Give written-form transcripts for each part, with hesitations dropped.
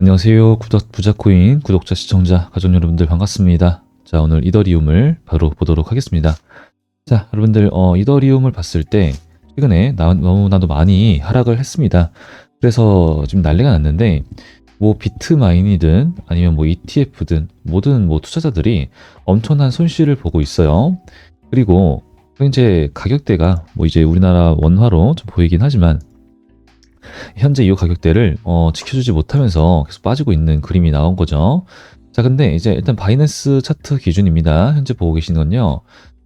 안녕하세요. 부자코인 구독자, 시청자, 가족 여러분들 반갑습니다. 자, 오늘 이더리움을 바로 보도록 하겠습니다. 자, 여러분들, 이더리움을 봤을 때 최근에 너무나도 많이 하락을 했습니다. 그래서 지금 난리가 났는데, 뭐 비트마인이든 아니면 뭐 ETF든 모든 뭐 투자자들이 엄청난 손실을 보고 있어요. 그리고 현재 가격대가 뭐 이제 우리나라 원화로 좀 보이긴 하지만 현재 이 가격대를 지켜주지 못하면서 계속 빠지고 있는 그림이 나온 거죠. 자, 근데 이제 일단 바이낸스 차트 기준입니다. 현재 보고 계시는 건요.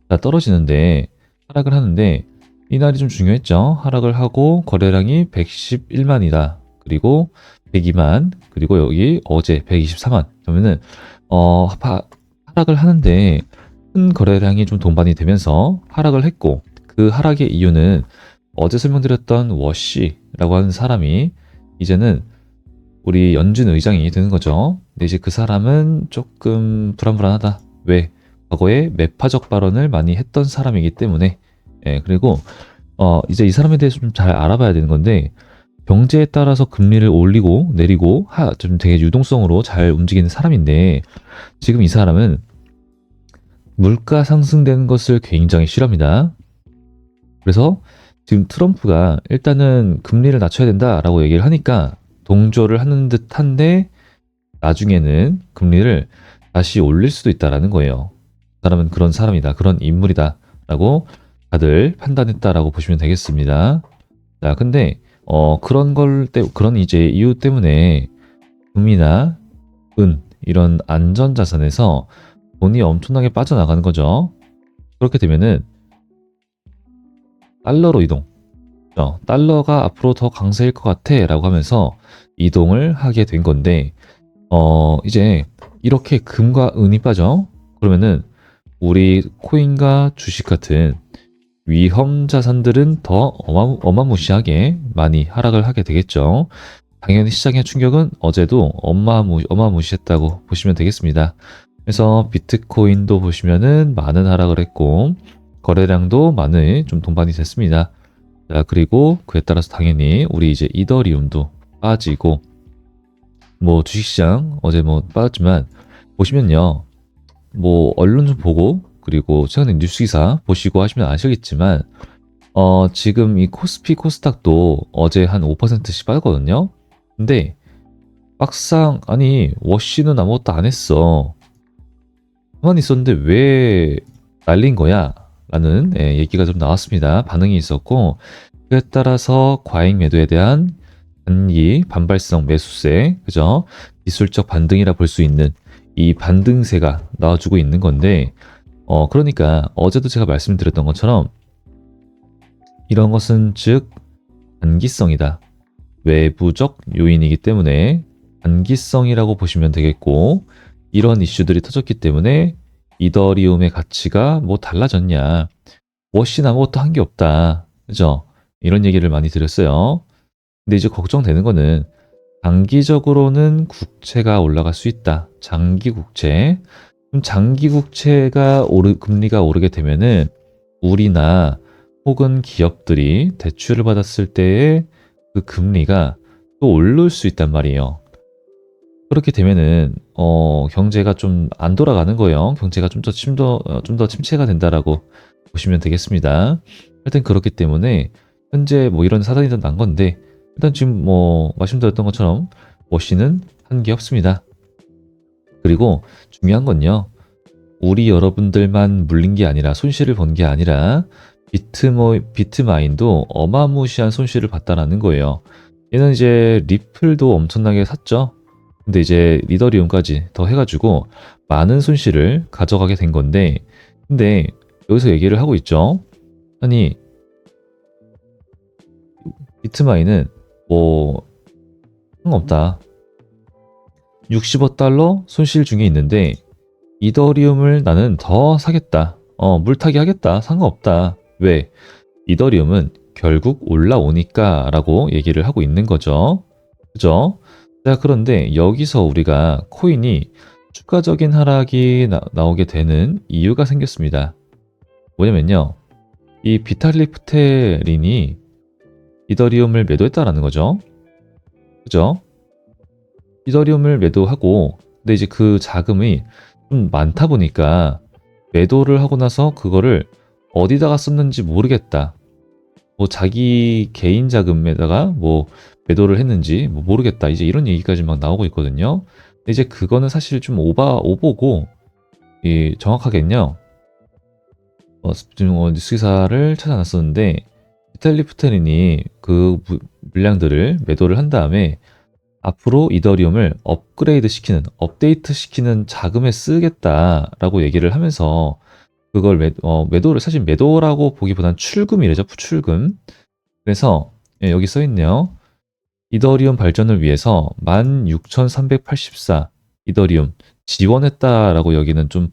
자, 떨어지는데 하락을 하는데 이날이 좀 중요했죠. 하락을 하고 거래량이 111만이다. 그리고 102만, 그리고 여기 어제 124만. 그러면은 하락을 하는데 큰 거래량이 좀 동반이 되면서 하락을 했고, 그 하락의 이유는 어제 설명드렸던 워시라고 하는 사람이 이제는 우리 연준 의장이 되는 거죠. 근데 이제 그 사람은 조금 불안불안하다. 왜? 과거에 매파적 발언을 많이 했던 사람이기 때문에. 예, 그리고 이제 이 사람에 대해서 좀 잘 알아봐야 되는 건데, 경제에 따라서 금리를 올리고 내리고 좀 되게 유동성으로 잘 움직이는 사람인데, 지금 이 사람은 물가 상승되는 것을 굉장히 싫어합니다. 그래서 지금 트럼프가 일단은 금리를 낮춰야 된다라고 얘기를 하니까 동조를 하는 듯한데, 나중에는 금리를 다시 올릴 수도 있다라는 거예요. 그 사람은 그런 사람이다, 그런 인물이다라고 다들 판단했다라고 보시면 되겠습니다. 자, 근데 그런 이제 이유 때문에 금이나 은 이런 안전자산에서 돈이 엄청나게 빠져나가는 거죠. 그렇게 되면은 달러로 이동. 달러가 앞으로 더 강세일 것 같아 라고 하면서 이동을 하게 된 건데, 이제 이렇게 금과 은이 빠져. 그러면은 우리 코인과 주식 같은 위험 자산들은 더 어마무시하게 많이 하락을 하게 되겠죠. 당연히 시장의 충격은 어제도 어마무시했다고 보시면 되겠습니다. 그래서 비트코인도 보시면은 많은 하락을 했고, 거래량도 많이 좀 동반이 됐습니다. 자, 그리고 그에 따라서 당연히 우리 이제 이더리움도 빠지고, 뭐 주식시장 어제 뭐 빠졌지만, 보시면요, 뭐 언론 좀 보고, 그리고 최근에 뉴스 기사 보시고 하시면 아시겠지만, 지금 이 코스피 코스닥도 어제 한 5%씩 빠졌거든요. 근데 막상 아니 워시는 아무것도 안 했어, 가만히 있었는데 왜 날린 거야? 라는 얘기가 좀 나왔습니다. 반응이 있었고, 그에 따라서 과잉 매도에 대한 단기 반발성 매수세, 그죠? 기술적 반등이라 볼 수 있는 이 반등세가 나와주고 있는 건데, 그러니까 어제도 제가 말씀드렸던 것처럼 이런 것은 즉 단기성이다. 외부적 요인이기 때문에 단기성이라고 보시면 되겠고, 이런 이슈들이 터졌기 때문에 이더리움의 가치가 뭐 달라졌냐, 워시 아무것도 한 게 없다, 그죠? 이런 얘기를 많이 드렸어요. 근데 이제 걱정되는 거는 장기적으로는 국채가 올라갈 수 있다. 장기 국채. 그럼 장기 국채가 금리가 오르게 되면은 우리나 혹은 기업들이 대출을 받았을 때의 그 금리가 또 오를 수 있단 말이에요. 그렇게 되면은 경제가 좀 안 돌아가는 거예요. 경제가 좀 더 침체가 된다라고 보시면 되겠습니다. 하여튼 그렇기 때문에 현재 뭐 이런 사단이 난 건데, 일단 지금 뭐 말씀드렸던 것처럼 워시는 한 게 없습니다. 그리고 중요한 건요, 우리 여러분들만 물린 게 아니라, 손실을 본 게 아니라 비트마인도 어마무시한 손실을 봤다라는 거예요. 얘는 이제 리플도 엄청나게 샀죠. 근데 이제 이더리움까지 더 해가지고 많은 손실을 가져가게 된 건데, 근데 여기서 얘기를 하고 있죠. 아니, 비트마인은 뭐 상관없다, 65달러 손실 중에 있는데 이더리움을 나는 더 사겠다, 물타기 하겠다, 상관없다. 왜? 이더리움은 결국 올라오니까 라고 얘기를 하고 있는 거죠. 그죠? 자, 그런데 여기서 우리가 코인이 추가적인 하락이 나오게 되는 이유가 생겼습니다. 뭐냐면요, 이 비탈릭 부테린이 이더리움을 매도했다라는 거죠. 그죠? 이더리움을 매도하고, 근데 이제 그 자금이 좀 많다 보니까 매도를 하고 나서 그거를 어디다가 썼는지 모르겠다. 뭐 자기 개인 자금에다가 뭐 매도를 했는지 뭐 모르겠다. 이제 이런 얘기까지 막 나오고 있거든요. 근데 이제 그거는 사실 좀 오보고, 이 정확하겠냐? 지금 뉴스 기사를 찾아놨었는데, 비탈리 부테린이 그 물량들을 매도를 한 다음에 앞으로 이더리움을 업그레이드 시키는, 업데이트 시키는 자금에 쓰겠다라고 얘기를 하면서 그걸 매도를, 사실 매도라고 보기보단 출금이래죠. 출금. 그래서 예, 여기 써 있네요. 이더리움 발전을 위해서 16,384 이더리움 지원했다라고 여기는 좀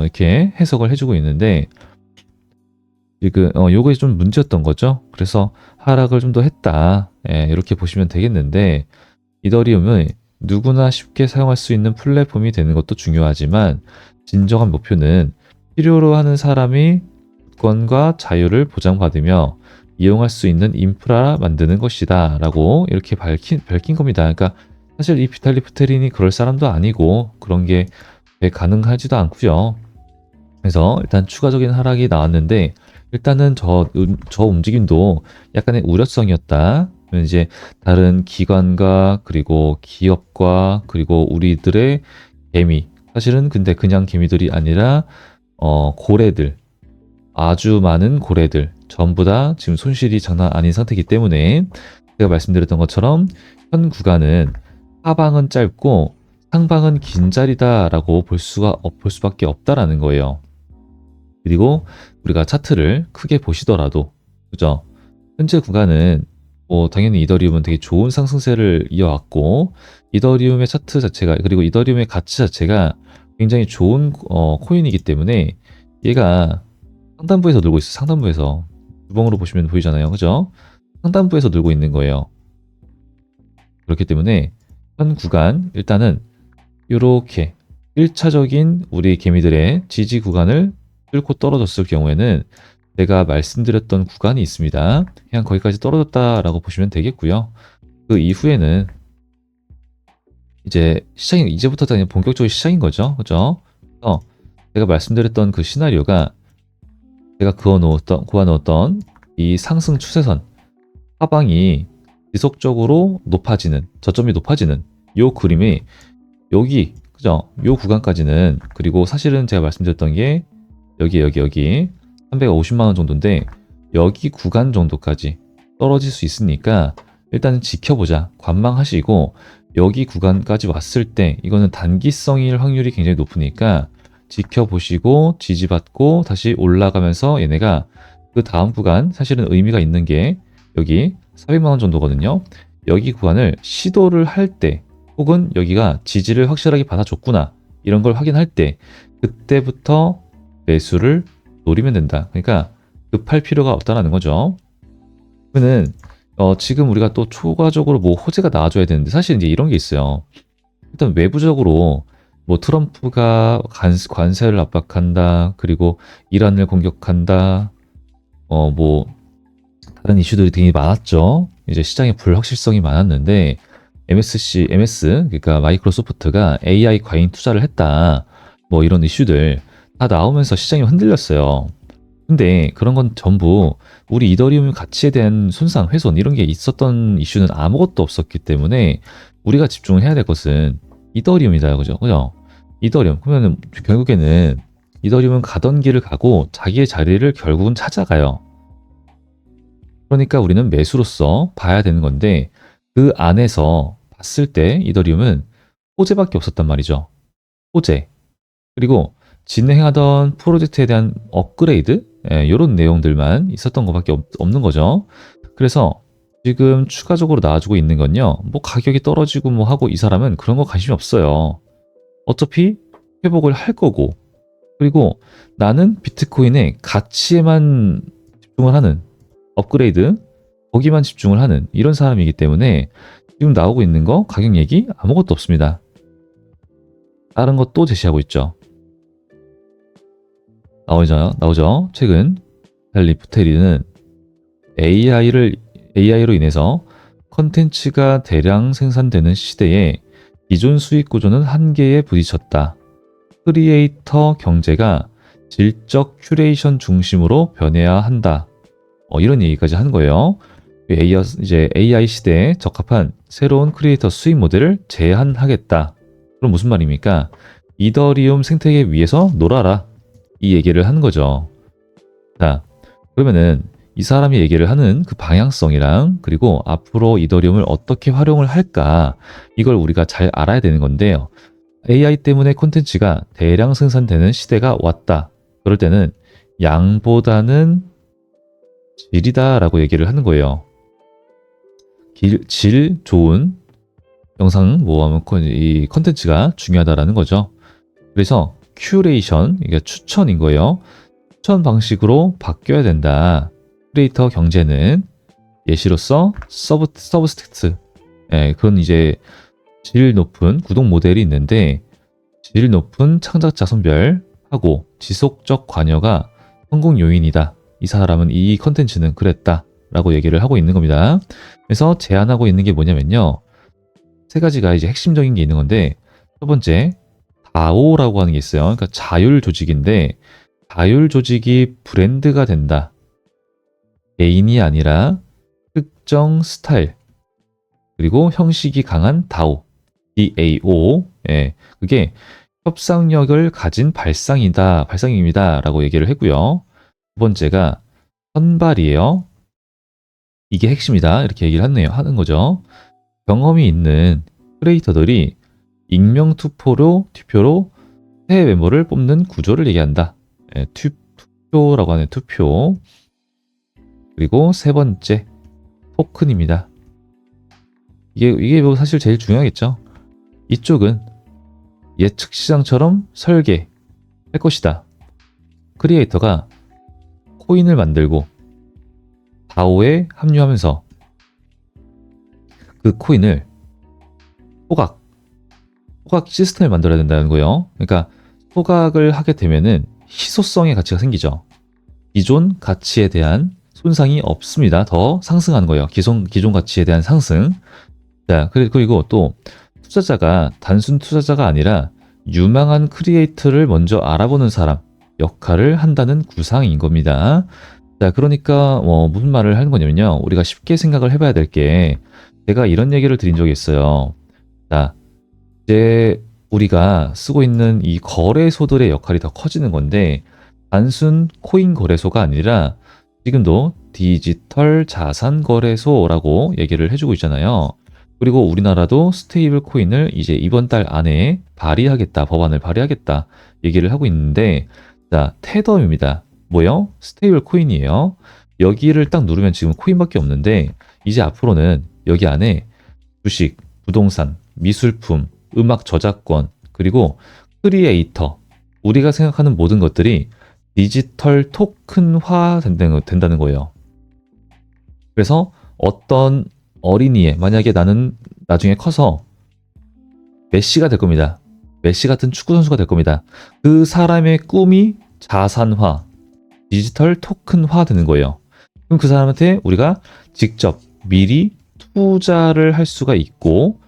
이렇게 해석을 해주고 있는데, 요게 좀 문제였던 거죠. 그래서 하락을 좀 더 했다. 예, 이렇게 보시면 되겠는데, 이더리움은 누구나 쉽게 사용할 수 있는 플랫폼이 되는 것도 중요하지만, 진정한 목표는 필요로 하는 사람이 주권과 자유를 보장받으며 이용할 수 있는 인프라 만드는 것이다. 라고 이렇게 밝힌 겁니다. 그러니까 사실 이 비탈리 부테린이 그럴 사람도 아니고 그런 게 가능하지도 않고요. 그래서 일단 추가적인 하락이 나왔는데, 일단은 저 움직임도 약간의 우려성이었다. 이제 다른 기관과 그리고 기업과 그리고 우리들의 개미, 사실은 근데 그냥 개미들이 아니라 고래들, 아주 많은 고래들 전부 다 지금 손실이 장난 아닌 상태이기 때문에, 제가 말씀드렸던 것처럼 현 구간은 하방은 짧고 상방은 긴 자리다라고 볼 수밖에 없다라는 거예요. 그리고 우리가 차트를 크게 보시더라도, 그죠? 현재 구간은 뭐 당연히 이더리움은 되게 좋은 상승세를 이어왔고, 이더리움의 차트 자체가, 그리고 이더리움의 가치 자체가 굉장히 좋은 코인이기 때문에 얘가 상단부에서 놀고 있어. 상단부에서 주봉으로 보시면 보이잖아요. 그죠? 상단부에서 놀고 있는 거예요. 그렇기 때문에 현 구간 일단은 이렇게 1차적인 우리 개미들의 지지 구간을 뚫고 떨어졌을 경우에는 제가 말씀드렸던 구간이 있습니다. 그냥 거기까지 떨어졌다라고 보시면 되겠고요. 그 이후에는 이제 이제부터 그냥 본격적으로 시작인 거죠. 그죠? 그래서 제가 말씀드렸던 그 시나리오가, 제가 그어놓았던 이 상승 추세선 하방이 지속적으로 높아지는, 저점이 높아지는 요 그림이 여기, 그죠? 요 구간까지는, 그리고 사실은 제가 말씀드렸던 게 여기 350만 원 정도인데, 여기 구간 정도까지 떨어질 수 있으니까 일단은 지켜보자, 관망하시고, 여기 구간까지 왔을 때 이거는 단기성일 확률이 굉장히 높으니까 지켜보시고 지지받고 다시 올라가면서, 얘네가 그 다음 구간, 사실은 의미가 있는 게 여기 400만 원 정도거든요. 여기 구간을 시도를 할 때, 혹은 여기가 지지를 확실하게 받아줬구나, 이런 걸 확인할 때, 그때부터 매수를 노리면 된다. 그러니까 급할 필요가 없다라는 거죠. 그러면은 지금 우리가 또 추가적으로 뭐 호재가 나와줘야 되는데, 사실 이제 이런 게 있어요. 일단 외부적으로 뭐 트럼프가 관세를 압박한다, 그리고 이란을 공격한다, 뭐 다른 이슈들이 되게 많았죠. 이제 시장의 불확실성이 많았는데, MS, 그러니까 마이크로소프트가 AI 과잉 투자를 했다, 뭐 이런 이슈들 다 나오면서 시장이 흔들렸어요. 근데 그런 건 전부 우리 이더리움 가치에 대한 손상, 훼손, 이런 게 있었던 이슈는 아무것도 없었기 때문에, 우리가 집중을 해야 될 것은 이더리움이다. 그죠? 그죠? 이더리움. 그러면 결국에는 이더리움은 가던 길을 가고 자기의 자리를 결국은 찾아가요. 그러니까 우리는 매수로서 봐야 되는 건데, 그 안에서 봤을 때 이더리움은 호재밖에 없었단 말이죠. 호재. 그리고 진행하던 프로젝트에 대한 업그레이드, 이런 내용들만 있었던 것밖에 없는 거죠. 그래서 지금 추가적으로 나와주고 있는 건요, 뭐 가격이 떨어지고 뭐 하고, 이 사람은 그런 거 관심이 없어요. 어차피 회복을 할 거고, 그리고 나는 비트코인의 가치에만 집중을 하는, 업그레이드 거기만 집중을 하는 이런 사람이기 때문에, 지금 나오고 있는 거 가격 얘기 아무것도 없습니다. 다른 것도 제시하고 있죠. 나오죠. 최근 텔리 부테리는 AI로 인해서 컨텐츠가 대량 생산되는 시대에 기존 수익 구조는 한계에 부딪혔다. 크리에이터 경제가 질적 큐레이션 중심으로 변해야 한다. 이런 얘기까지 하는 거예요. 이제 AI 시대에 적합한 새로운 크리에이터 수익 모델을 제안하겠다. 그럼 무슨 말입니까? 이더리움 생태계 위에서 놀아라. 이 얘기를 하는 거죠. 자, 그러면은 이 사람이 얘기를 하는 그 방향성이랑 그리고 앞으로 이더리움을 어떻게 활용을 할까 이걸 우리가 잘 알아야 되는 건데요. AI 때문에 콘텐츠가 대량 생산되는 시대가 왔다. 그럴 때는 양보다는 질이다라고 얘기를 하는 거예요. 질 좋은 영상 모아면 이 컨텐츠가 중요하다라는 거죠. 그래서 큐레이션, 이게 추천인 거예요. 추천 방식으로 바뀌어야 된다. 크리에이터 경제는 예시로서 서브스텍트, 그런 이제 질 높은 구독 모델이 있는데 질 높은 창작자 선별하고 지속적 관여가 성공 요인이다. 이 사람은 이 컨텐츠는 그랬다. 라고 얘기를 하고 있는 겁니다. 그래서 제안하고 있는 게 뭐냐면요. 세 가지가 이제 핵심적인 게 있는 건데 첫 번째, 다오라고 하는 게 있어요. 그러니까 자율 조직인데 자율 조직이 브랜드가 된다. 개인이 아니라 특정 스타일 그리고 형식이 강한 다오, DAO, 그게 협상력을 가진 발상입니다. 라고 얘기를 했고요. 두 번째가 선발이에요. 이게 핵심이다. 이렇게 얘기를 하는 거죠. 경험이 있는 크리에이터들이 익명 투표로 새 멤버를 뽑는 구조를 얘기한다. 투표라고 하는 투표. 그리고 세 번째, 토큰입니다. 이게 뭐 사실 제일 중요하겠죠. 이쪽은 예측 시장처럼 설계할 것이다. 크리에이터가 코인을 만들고 다오에 합류하면서 그 코인을 소각 시스템을 만들어야 된다는 거예요. 그러니까 소각을 하게 되면은 희소성의 가치가 생기죠. 기존 가치에 대한 손상이 없습니다. 더 상승하는 거예요. 기존 가치에 대한 상승. 자, 그리고 또 투자자가 단순 투자자가 아니라 유망한 크리에이터를 먼저 알아보는 사람 역할을 한다는 구상인 겁니다. 자, 그러니까 무슨 말을 하는 거냐면요. 우리가 쉽게 생각을 해봐야 될 게 제가 이런 얘기를 드린 적이 있어요. 자, 이제 우리가 쓰고 있는 이 거래소들의 역할이 더 커지는 건데 단순 코인 거래소가 아니라 지금도 디지털 자산 거래소라고 얘기를 해주고 있잖아요. 그리고 우리나라도 스테이블 코인을 이제 이번 달 안에 법안을 발의하겠다 얘기를 하고 있는데 자, 테더입니다. 뭐요? 스테이블 코인이에요. 여기를 딱 누르면 지금 코인밖에 없는데 이제 앞으로는 여기 안에 주식, 부동산, 미술품, 음악 저작권, 그리고 크리에이터, 우리가 생각하는 모든 것들이 디지털 토큰화 된다는 거예요. 그래서 어떤 어린이에 만약에 나는 나중에 커서 메시가 될 겁니다. 메시 같은 축구 선수가 될 겁니다. 그 사람의 꿈이 자산화, 디지털 토큰화 되는 거예요. 그럼 그 사람한테 우리가 직접 미리 투자를 할 수가 있고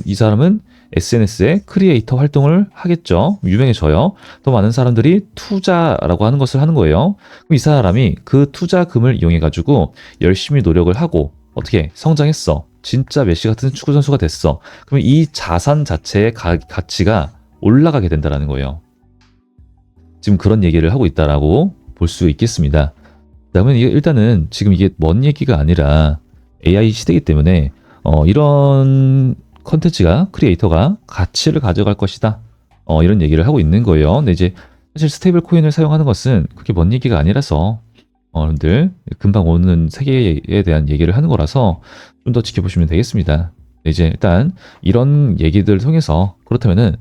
이 사람은 SNS에 크리에이터 활동을 하겠죠. 유명해져요. 더 많은 사람들이 투자라고 하는 것을 하는 거예요. 그럼 이 사람이 그 투자금을 이용해가지고 열심히 노력을 하고 어떻게 성장했어. 진짜 메시 같은 축구 선수가 됐어. 그러면 이 자산 자체의 가치가 올라가게 된다는 거예요. 지금 그런 얘기를 하고 있다라고 볼 수 있겠습니다. 그러면 일단은 지금 이게 먼 얘기가 아니라 AI 시대이기 때문에 이런 컨텐츠가 크리에이터가 가치를 가져갈 것이다. 이런 얘기를 하고 있는 거예요. 근데 이제 사실 스테이블 코인을 사용하는 것은 그렇게 먼 얘기가 아니라서 여러분들 금방 오는 세계에 대한 얘기를 하는 거라서 좀 더 지켜보시면 되겠습니다. 이제 일단 이런 얘기들을 통해서 그렇다면은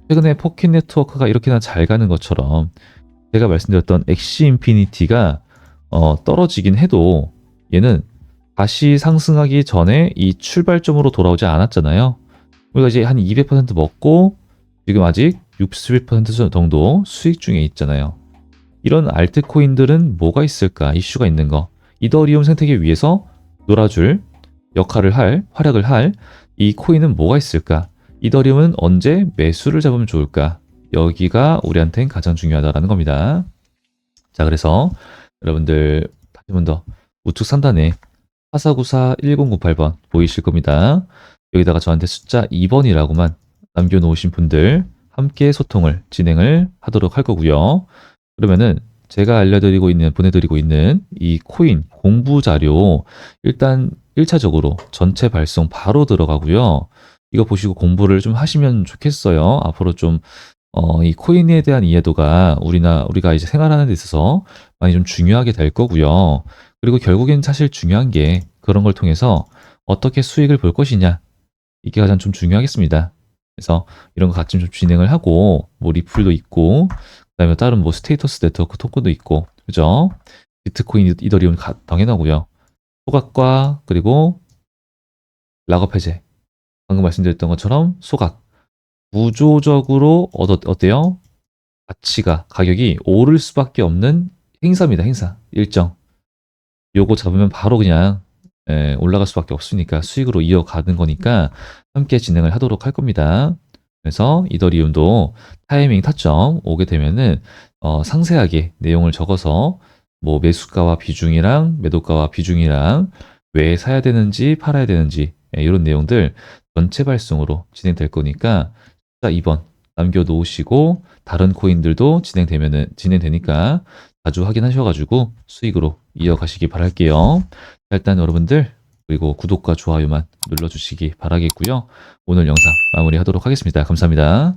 최근에 포켓 네트워크가 이렇게나 잘 가는 것처럼 제가 말씀드렸던 엑시 인피니티가 떨어지긴 해도 얘는 다시 상승하기 전에 이 출발점으로 돌아오지 않았잖아요. 우리가 이제 한 200% 먹고 지금 아직 61% 정도 수익 중에 있잖아요. 이런 알트코인들은 뭐가 있을까? 이슈가 있는 거. 이더리움 생태계 위에서 놀아줄 활약을 할 이 코인은 뭐가 있을까? 이더리움은 언제 매수를 잡으면 좋을까? 여기가 우리한테는 가장 중요하다라는 겁니다. 자, 그래서 여러분들 다시 한 번 더 우측 상단에 4494-1098번 보이실 겁니다. 여기다가 저한테 숫자 2번이라고만 남겨놓으신 분들 함께 소통을 진행을 하도록 할 거고요. 그러면은 제가 보내드리고 있는 이 코인 공부 자료 일단 1차적으로 전체 발송 바로 들어가고요. 이거 보시고 공부를 좀 하시면 좋겠어요. 앞으로 좀 이 코인에 대한 이해도가 우리가 이제 생활하는 데 있어서 많이 좀 중요하게 될 거고요. 그리고 결국엔 사실 중요한 게 그런 걸 통해서 어떻게 수익을 볼 것이냐. 이게 가장 좀 중요하겠습니다. 그래서 이런 거 같이 좀 진행을 하고, 뭐 리플도 있고, 그다음에 다른 뭐 스테이터스 네트워크 토큰도 있고, 그죠? 비트코인, 이더리움 당연하고요. 소각과 그리고 락업 해제. 방금 말씀드렸던 것처럼 소각. 구조적으로 어때요? 가격이 오를 수밖에 없는 행사입니다. 행사. 일정. 요거 잡으면 바로 그냥 올라갈 수밖에 없으니까 수익으로 이어가는 거니까 함께 진행을 하도록 할 겁니다. 그래서 이더리움도 타이밍 타점 오게 되면은 상세하게 내용을 적어서 뭐 매수가와 비중이랑 매도가와 비중이랑 왜 사야 되는지 팔아야 되는지 이런 내용들 전체 발송으로 진행될 거니까 자 2번 남겨놓으시고 다른 코인들도 진행되니까 자주 확인하셔가지고 수익으로 이어가시기 바랄게요. 자, 일단 여러분들 그리고 구독과 좋아요만 눌러주시기 바라겠고요. 오늘 영상 마무리하도록 하겠습니다. 감사합니다.